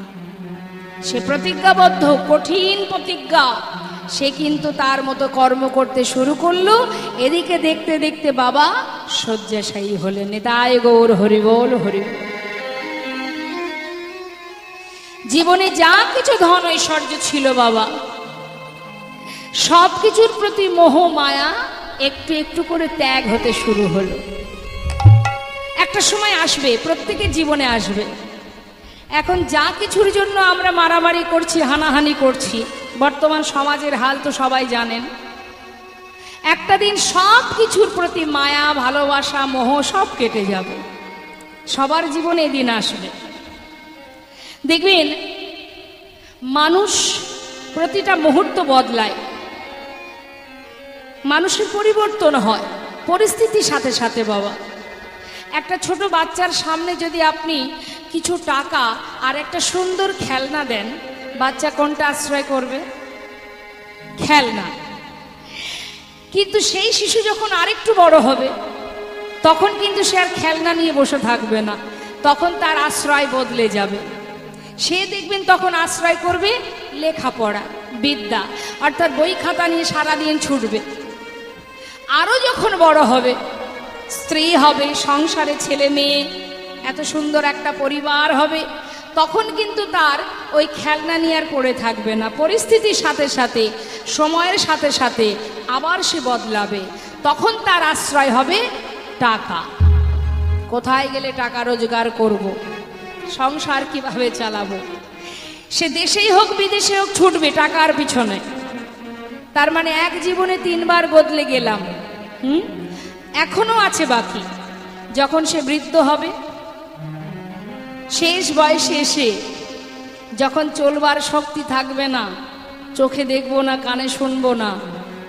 S1: সে প্রতিজ্ঞাবদ্ধ, কঠিন প্রতিজ্ঞা। সে কিন্তু তার মতো কর্ম করতে শুরু করলো। এদিকে দেখতে দেখতে বাবা শয্যাশায়ী হলেন। নিতাই গৌর হরিবোল হরিবোল। জীবনে যা কিছু ধন ঐশ্বর্য ছিল বাবা, সব কিছুর প্রতি মোহ মায়া একটু একটু করে ত্যাগ হতে শুরু হলো। একটা সময় আসবে, প্রত্যেকের জীবনে আসবে। এখন যা কিছুর জন্য আমরা মারামারি করছি, হানাহানি করছি, বর্তমান সমাজের হাল তো সবাই জানেন। একটা দিন সব কিছুর প্রতি মায়া, ভালোবাসা, মোহ সব কেটে যাবে। সবার জীবনে এদিন আসবে। দেখবেন মানুষ প্রতিটা মুহূর্ত বদলায়, মানুষের পরিবর্তন হয় পরিস্থিতির সাথে সাথে বাবা। একটা ছোট বাচ্চার সামনে যদি আপনি কিছু টাকা আর একটা সুন্দর খেলনা দেন, বাচ্চা কোনটা আশ্রয় করবে? খেলনা। কিন্তু সেই শিশু যখন আরেকটু বড় হবে তখন কিন্তু সে আর খেলনা নিয়ে বসে থাকবে না, তখন তার আশ্রয় বদলে যাবে। সে দেখবেন তখন আশ্রয় করবে লেখাপড়া, বিদ্যা, অর্থাৎ বই খাতা নিয়ে সারাদিন ছুটবে। আরও যখন বড় হবে, স্ত্রী হবে, সংসারে ছেলে মেয়ে, এত সুন্দর একটা পরিবার হবে, তখন কিন্তু তার ওই খেলনা নিয়ে আর পড়ে থাকবে না। পরিস্থিতির সাথে সাথে, সময়ের সাথে সাথে আবার সে বদলাবে। তখন তার আশ্রয় হবে টাকা। কোথায় গেলে টাকা রোজগার করব, সংসার কিভাবে চালাবো, সে দেশেই হোক বিদেশে হোক ছুটবে টাকার পিছনে। তার মানে এক জীবনে 3 বার বদলে গেলাম। এখনো আছে বাকি। যখন সে বৃদ্ধ হবে, শেষ বয়সে এসে যখন চলবার শক্তি থাকবে না, চোখে দেখবো না, কানে শুনবো না,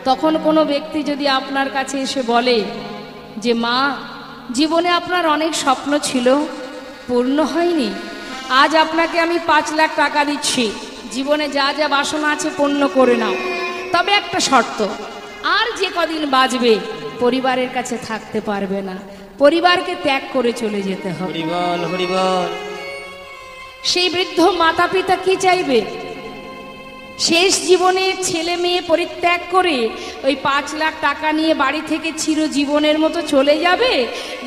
S1: তখন কোনো ব্যক্তি যদি আপনার কাছে এসে বলে যে মা, জীবনে আপনার অনেক স্বপ্ন ছিল, পূর্ণ হয়নি, আজ আপনাকে আমি 5 লাখ টাকা দিচ্ছি, জীবনে যা যা বাসনা আছে পূর্ণ করে নাও, তবে একটা শর্ত, আর যে কদিন বাঁচবে পরিবারের কাছে থাকতে পারবে না, পরিবারকে ত্যাগ করে চলে যেতে হবে।
S2: হরিবল হরিবল।
S1: সেই বৃদ্ধ মাতা পিতা কি চাইবে? শেষ জীবনে ছেলে মেয়ে পরিত্যাগ করে ওই 5 লাখ টাকা নিয়ে বাড়ি থেকে চিরজীবনের মতো চলে যাবে,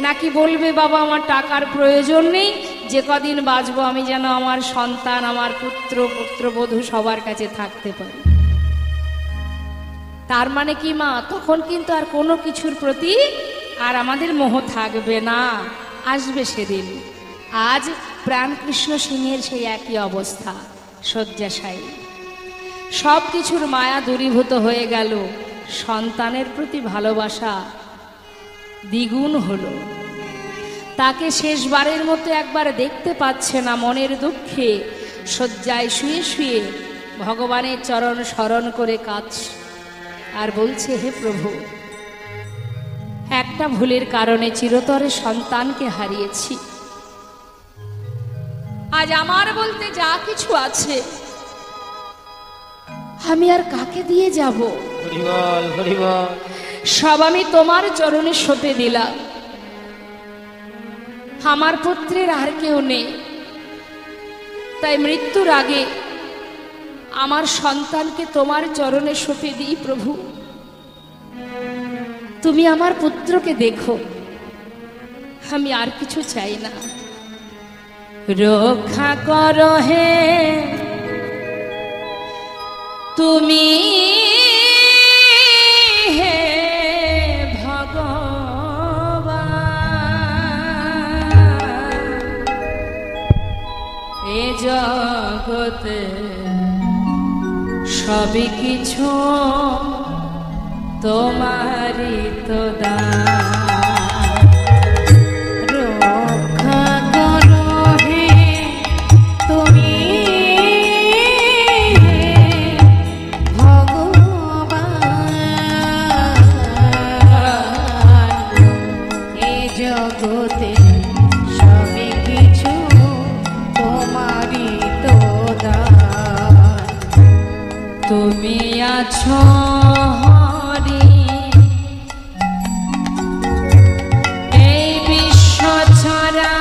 S1: নাকি বলবে বাবা আমার টাকার প্রয়োজন নেই, যে কদিন বাঁচবো আমি যেন আমার সন্তান, আমার পুত্রবধূ সবার কাছে থাকতে পারি। তার মানে কি মা, তখন কিন্তু আর কোনো কিছুর প্রতি আর আমাদের মোহ থাকবে না, আসবে সেদিন। আজ প্রাণকৃষ্ণ সিংহের সেই একই অবস্থা, শয্যাশায়ী। সব কিছুর মায়া দূরীভূত হয়ে গেল, সন্তানের প্রতি ভালোবাসা দ্বিগুণ হলো। তাকে শেষবারের মতো একবার দেখতে পাচ্ছে না, মনের দুঃখে শয্যায় শুয়ে শুয়ে ভগবানের চরণ স্মরণ করে কাঁদছে আর বলছে, হে প্রভু, একটা ভুলের কারণে চিরতরে সন্তানকে হারিয়েছি। আজ আমার বলতে যা কিছু আছে আমি আর কাকে দিয়ে যাব? সব আমি তোমার চরণে সঁপে দিলাম। আমার পুত্রের আর কেউ নেই, তাই মৃত্যুর আগে আমার সন্তানকে তোমার চরণে সঁপে দিই। প্রভু, তুমি আমার পুত্রকে দেখো, আমি আর কিছু চাই না। রক্ষা করো হে তুমি, হে ভগবান, এ জগতে সবই কিছু তোমারই তো দান। রক্ষা করো হে তুমি,
S3: জগতে সবই কিছু তোমারই তো দান।
S1: তুমি আছো হরি এই বিশ্ব চরাচরে,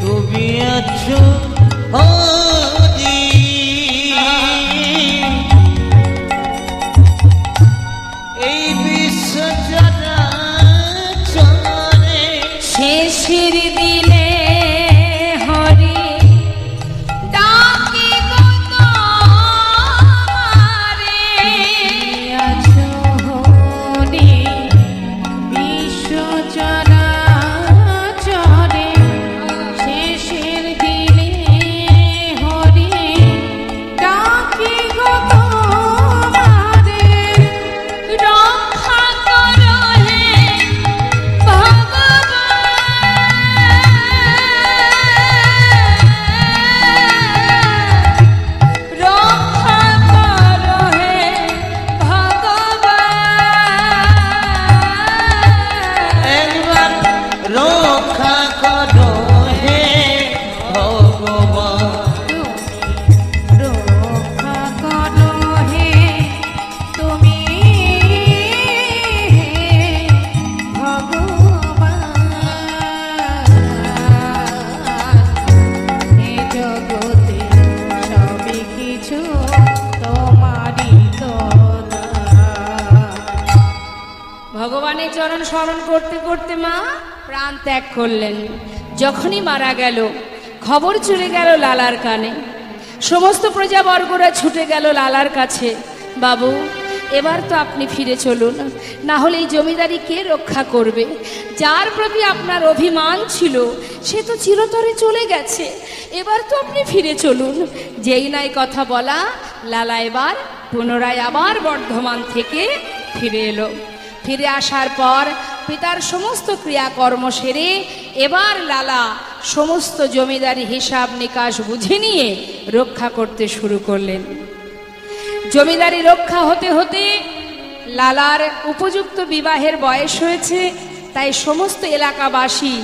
S2: তুমি আছো হরি এই বিশ্ব চরাচরে,
S1: শেষের দিনে হরি ডাকি গো তোমারে।
S3: আছো হরি বিশ্ব চরাচরে, শেষের দিনে হরি ডাকি গো তোমারে।
S1: রক্ষা করো হে ভগবান, রক্ষা করো হে ভগবান।
S2: একবার রক্ষা করো হে ভগবান।
S3: রক্ষা করো হে তুমি, ভগবান, এ জগতে সবই কিছু তোমারই তো দান।
S1: ভগবানের চরণ স্মরণ করতে করতে মা প্রাণ ত্যাগ করলেন। যখনই মারা গেল, খবর চলে গেল লালার কানে। সমস্ত প্রজাবর্গরা ছুটে গেল লালার কাছে। বাবু, এবার তো আপনি ফিরে চলুন, না হলে এই জমিদারি কে রক্ষা করবে? যার প্রতি আপনার অভিমান ছিল সে তো চিরতরে চলে গেছে, এবার তো আপনি ফিরে চলুন। যেই নাই কথা বলা, লালা এবার পুনরায় আবার বর্ধমান থেকে ফিরে এলো। ফিরে আসার পর পিতার সমস্ত ক্রিয়াকর্ম সেরে এবার লালা সমস্ত জমিদারি হিসাব নিকাশ বুঝে নিয়ে রক্ষা করতে শুরু করলেন। জমিদারি রক্ষা হতে হতে লালার উপযুক্ত বিবাহের বয়স হয়েছে, তাই সমস্ত এলাকাবাসী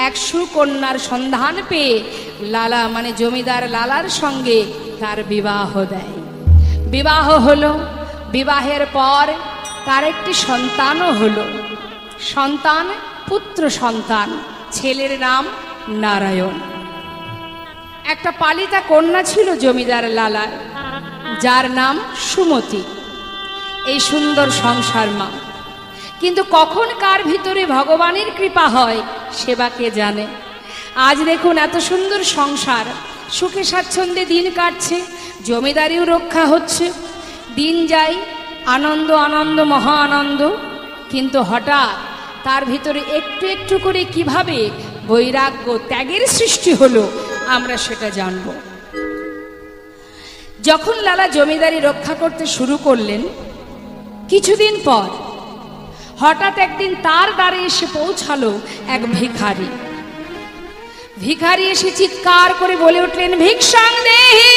S1: এক সুকন্যার সন্ধান পেয়ে লালা মানে জমিদার লালার সঙ্গে তার বিবাহ দেয়। বিবাহ হলো, বিবাহের পর তার একটি সন্তানও হলো। সন্তান পুত্র সন্তান, ছেলের নাম নারায়ণ। একটা পালিতা কন্যা ছিল জমিদার লালার, যার নাম সুমতি। এই সুন্দর সংসার মা। কিন্তু কখন কার ভিতরে ভগবানের কৃপা হয় সেবা কে জানে। আজ দেখুন এত সুন্দর সংসার, সুখে স্বাচ্ছন্দ্যে দিন কাটছে, জমিদারিও রক্ষা হচ্ছে, দিন যায় আনন্দ আনন্দ মহা আনন্দ। কিন্তু হঠাৎ তার ভিতরে একটু একটু করে কিভাবে বৈরাগ্য ত্যাগের সৃষ্টি হলো আমরা সেটা জানব। যখন লালা জমিদারি রক্ষা করতে শুরু করলেন, কিছুদিন পর হঠাৎ একদিন তার দ্বারে এসে পৌঁছালো এক ভিখারি। ভিখারি এসে চিৎকার করে বলে উঠলেন, ভিক্ষাং দেহি।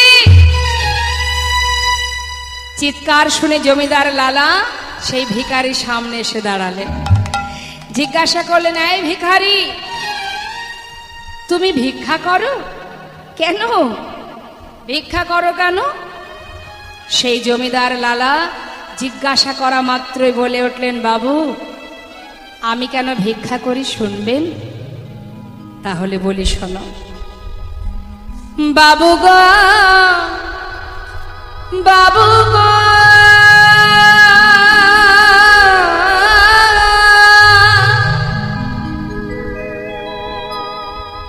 S1: চিৎকার শুনে জমিদার লালা সেই ভিখারির সামনে এসে দাঁড়ালেন। জিজ্ঞাসা করলেন, এই ভিখারি, তুমি ভিক্ষা করো কেন? ভিক্ষা করো কেন? সেই জমিদার লালা জিজ্ঞাসা করা মাত্রই বলে উঠলেন, বাবু আমি কেন ভিক্ষা করি শুনবেন? তাহলে বলি শোনো। বাবু গো, বাবু গো,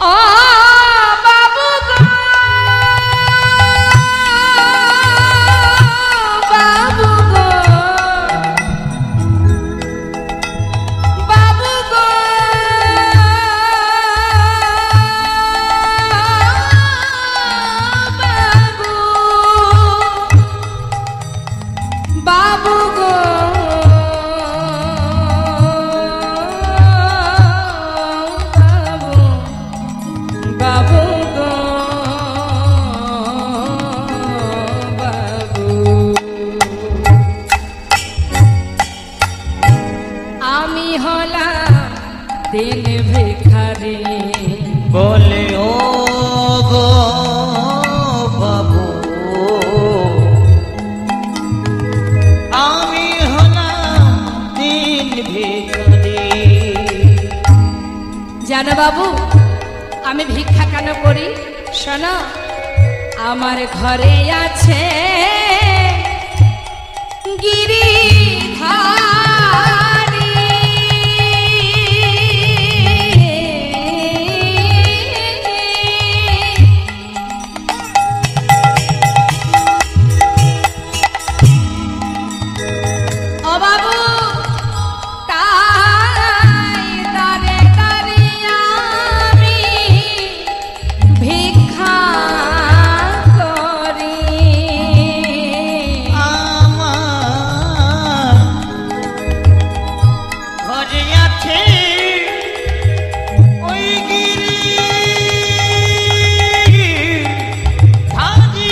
S1: ও বাবু গো, বাবু গো, বাবু গো, বাবু গো, বাবু গো, বাবু। আমি হলাম দিন ভিখারি।
S2: বলে ও গো বাবু, আমি হলাম দিন ভিখারি।
S1: জানো বাবু আমি ভিক্ষা কেন করি? শোনো, আমার ঘরে আছে গিরিধারী। ও বাবু, তাই দাঁড়ে দাঁড়িয়ে আমি ভিক্ষা করি।
S2: আমার ঘরে আছে ওই গিরিধারী, ধারী।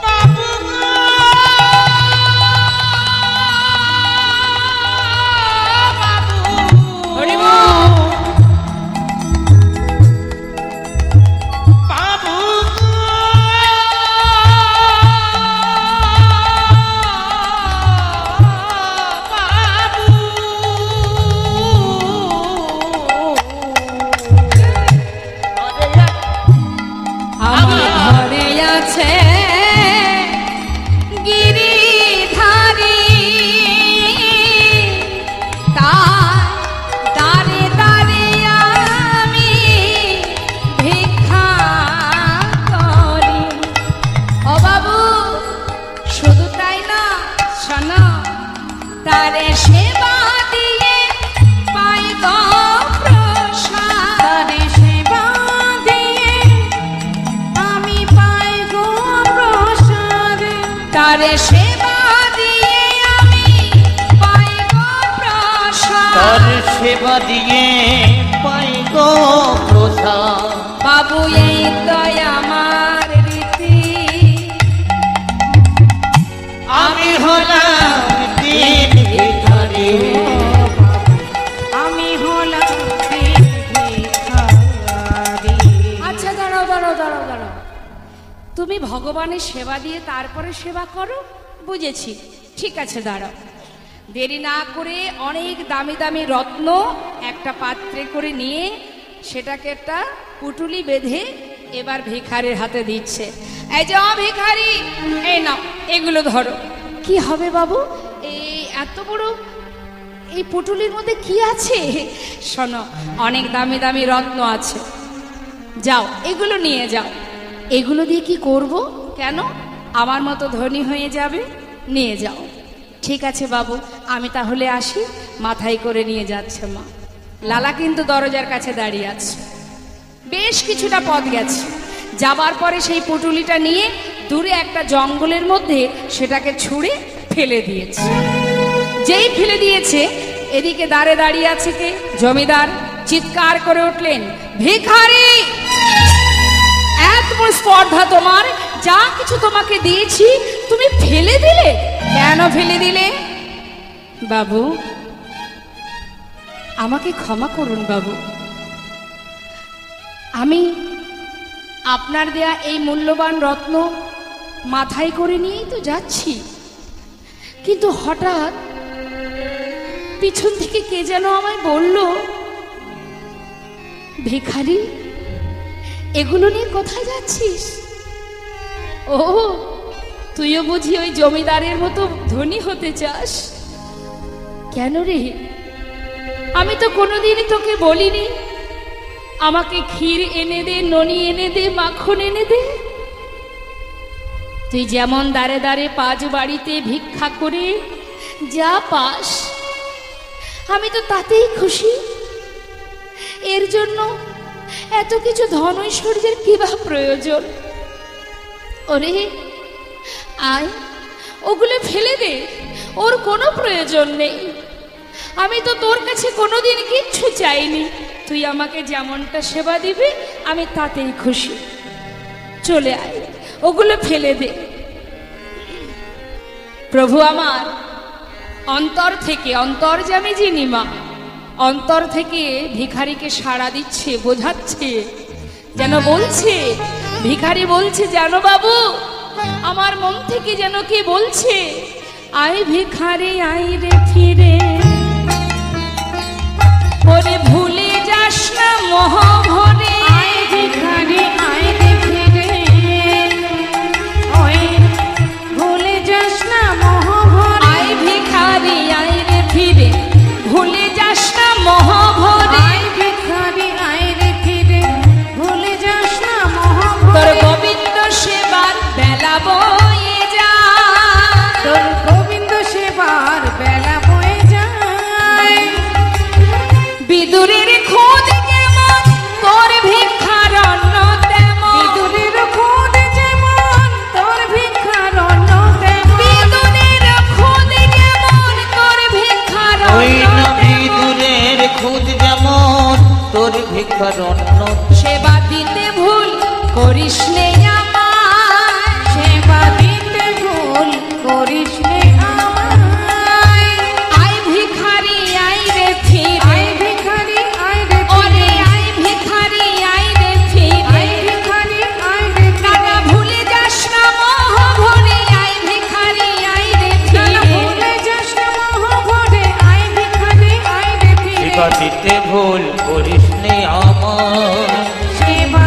S2: বাবু গো, বাবু।
S1: হরি বল।
S2: বাবু
S1: আমার ঘরে আছে গিরিধারী। তাই দাঁড়ে দাঁড়িয়ে আমি ভিক্ষা করি। ও বাবু, শুধু তাই না, শোনো, তারে সেবা দিয়ে পাই গো প্রসাদ। তারে সেবা দিয়ে আমি পাই গো প্রসাদ। তারে সেবা দিয়ে আমি পাই গো প্রসাদ।
S2: তার সেবা দিয়ে পাই গো প্রসাদ।
S1: বাবু এই দয় আমার রীতি।
S2: আমি হলাম দিন ভিখারি।
S3: আমি হলাম দিন ভিখারি।
S1: আচ্ছা দাঁড়াও দাঁড়াও দাঁড়াও দাঁড়াও, তুমি ভগবানের সেবা দিয়ে তারপরে সেবা করো, বুঝেছি, ঠিক আছে দাঁড়াও। দেরি না করে অনেক দামি দামি রত্ন একটা পাত্রে করে নিয়ে সেটাকে একটা পুটুলি বেঁধে এবার ভিখারির হাতে দিচ্ছে। এই যে ভিখারি, এই নাও এগুলো ধরো। কি হবে বাবু? এই এত বড় এই পুটুলির মধ্যে কি আছে? শোনো, অনেক দামি দামি রত্ন আছে, যাও এগুলো নিয়ে যাও। এগুলো দিয়ে কি করব? কেন, আমার মতো ধনী হয়ে যাবে, নিয়ে যাও। ঠিক আছে বাবু, আমি তাহলে আসি। মাথায় করে নিয়ে যাচ্ছে মা। লালা কিন্তু দরজার কাছে দাঁড়িয়ে আছে। বেশ কিছুটা পথ গেছে, যাবার পরে সেই পুটুলিটা নিয়ে দূরে একটা জঙ্গলের মধ্যে সেটাকে ছুঁড়ে ফেলে দিয়েছে। যেই ফেলে দিয়েছে, এদিকে দাঁড়ে দাঁড়িয়ে আছে কে? জমিদার। চিৎকার করে উঠলেন, ভিখারি, এত বড় স্পর্ধা তোমার! যা কিছু তোমাকে দিয়েছি তুমি ফেলে দিলে, কেন ফেলে দিলে? বাবু, আমাকে ক্ষমা করুন বাবু, আমি আপনার দেয়া এই মূল্যবান রত্ন মাথায় করে নিয়েই তো যাচ্ছি, কিন্তু হঠাৎ পিছন থেকে কে যেন আমায় বলল, ভিখারি, এগুলো নিয়ে কোথায় যাচ্ছিস? ও, তুইও বুঝি ওই জমিদারের মতো ধনী হতে চাস? কেন রে, আমি তো কোনোদিনই তোকে বলিনি আমাকে ক্ষীর এনে দে, ননি এনে দে, মাখন এনে দে। তুই যেমন দাঁড়ে দাঁড়ে পাঁচ বাড়িতে ভিক্ষা করে যা পাস, আমি তো তাতেই খুশি। এর জন্য এত কিছু ধন ঐশ্বর্যের কি বা প্রয়োজন? ওরে আয়, ওগুলো ফেলে দে, ওর কোনো প্রয়োজন নেই। আমি তো তোর কাছে কোনোদিন কিচ্ছু চাইনি, তুই আমাকে যেমনটা সেবা দিবি আমি তাতেই খুশি। চলে আয়, ওগুলো ফেলে দে। প্রভু আমার অন্তর থেকে, অন্তর্যামী যিনি মা, অন্তর থেকে ভিখারিকে সাড়া দিচ্ছে, বোঝাচ্ছে, যেন বলছে, ভিখারি বলছে, জানো বাবু, আমার মন থেকে যেন কি বলছে, আয় ভিখারি আয় রে ফিরে, ওরে ভুলে যাস না মহাভরে।
S3: আয় ভিখারি আয় রে ফিরে, ওই ভুলে যাস না মহাভরে।
S1: আয় ভিখারি আয় রে ফিরে, ভুলে যাস না মহাভরে।
S3: আয় ভিখারি আয় রে ফিরে, ভুলে যাস না মহাভরে।
S1: তোর গোবিন্দ সেবার বেলা বয়ে যায়,
S3: তোর গোবিন্দ সেবার বেলা বয়ে যায়।
S1: বিদুরের খোঁজ যেমন তোর ভিক্ষার অন্ন তেমন,
S3: বিদুরের খোঁজ যেমন তোর ভিক্ষার অন্ন তেমন।
S1: বিদুরের খোঁজ যেমন তোর ভিক্ষার
S2: ওই
S1: অন্ন
S2: না
S1: তেমন।
S2: বিদুরের খুদ যেমন তোর ভিক্ষার অন্ন,
S1: সেবা দিতে ভুল করিস নে আমায়,
S3: সেবা দিতে ভুল করিস নে আমায়।
S1: আয় ভিখারি আয় রে ফিরে,
S3: আয় ভিখারি আয় রে
S1: ওরে
S3: ফিরে,
S1: আয় ভিখারি আয় রে ফিরে।
S3: আয় ভিখারি আয় রে
S1: দাদা
S3: ফিরে।
S1: ভুলে যাস না মহাভরে, আয় ভিখারি আয় রে
S3: নানা
S1: ফিরে।
S3: ভুলে যাস না মহাভরে, আয় ভিখারি আয় রে ফিরে।
S2: সেবা দিতে ভুল করিস নে আমার,
S3: সেবা